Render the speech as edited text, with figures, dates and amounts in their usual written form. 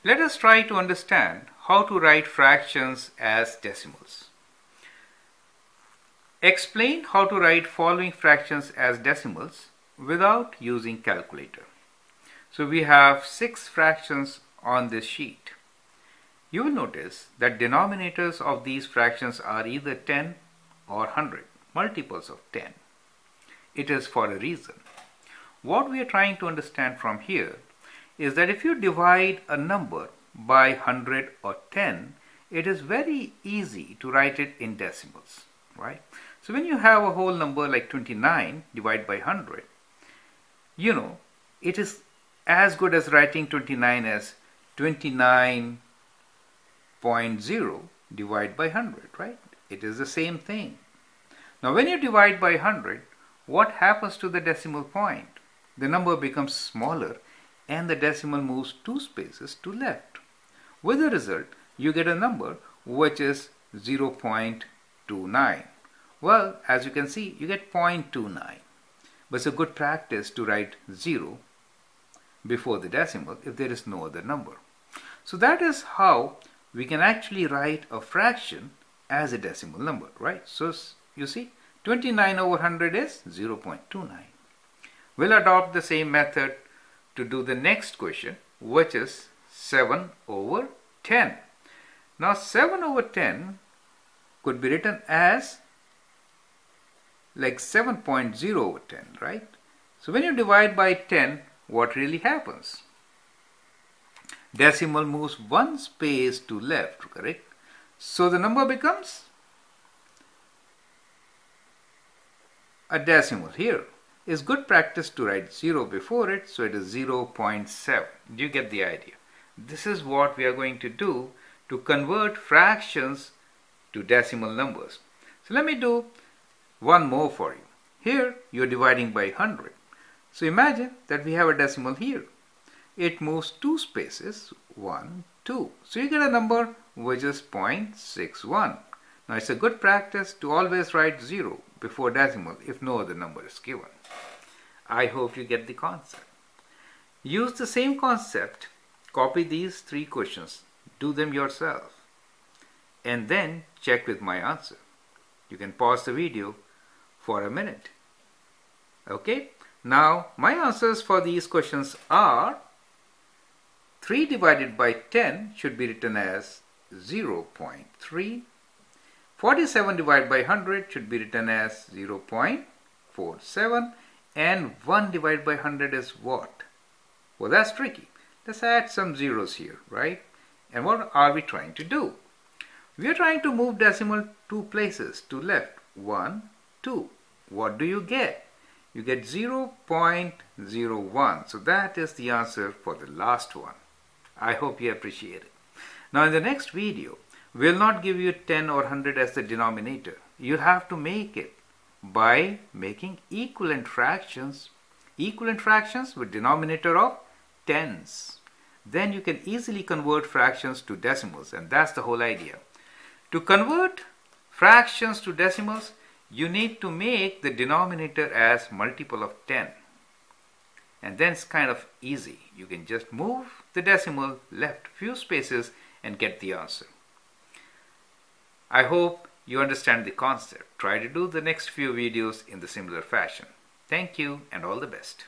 Let us try to understand how to write fractions as decimals. Explain how to write following fractions as decimals without using calculator. So we have 6 fractions on this sheet. You will notice that denominators of these fractions are either 10 or 100, multiples of 10. It is for a reason. What we are trying to understand from here is that if you divide a number by 100 or 10, it is very easy to write it in decimals, right? So when you have a whole number like 29 divided by 100, it is as good as writing 29 as 29.0 divided by 100, right? It is the same thing. Now when you divide by 100, what happens to the decimal point? The number becomes smaller and the decimal moves 2 spaces to left. With the result, you get a number which is 0.29. Well, as you can see, you get 0.29. But it's a good practice to write 0 before the decimal if there is no other number. So that is how we can actually write a fraction as a decimal number, right? So you see, 29 over 100 is 0.29. We'll adopt the same method to do the next question, which is 7 over 10. Now 7 over 10 could be written as like 7.0 over 10, right? So when you divide by 10, what really happens? Decimal moves 1 space to left, correct? So the number becomes a decimal here. It's good practice to write 0 before it, so it is 0.7. Do you get the idea? This is what we are going to do to convert fractions to decimal numbers. So let me do one more for you. Here you're dividing by 100. So imagine that we have a decimal here. It moves 2 spaces, 1, 2. So you get a number which is 0.61. Now it's a good practice to always write 0 before decimal if no other number is given. I hope you get the concept. Use the same concept, copy these 3 questions, do them yourself, and then check with my answer. You can pause the video for a minute. Okay, now my answers for these questions are 3 divided by 10 should be written as 0.3. 47 divided by 100 should be written as 0.47. And 1 divided by 100 is what? Well, that's tricky. Let's add some zeros here, right? And what are we trying to do? We are trying to move decimal 2 places to left. 1, 2. What do you get? You get 0.01. So that is the answer for the last one. I hope you appreciate it. Now in the next video, we'll not give you 10 or 100 as the denominator. You'll have to make it by making equivalent fractions with denominator of tens. Then you can easily convert fractions to decimals, and that's the whole idea. To convert fractions to decimals, you need to make the denominator as multiple of 10. And then it's kind of easy. You can just move the decimal left few spaces and get the answer. I hope you understand the concept. Try to do the next few videos in the similar fashion. Thank you and all the best.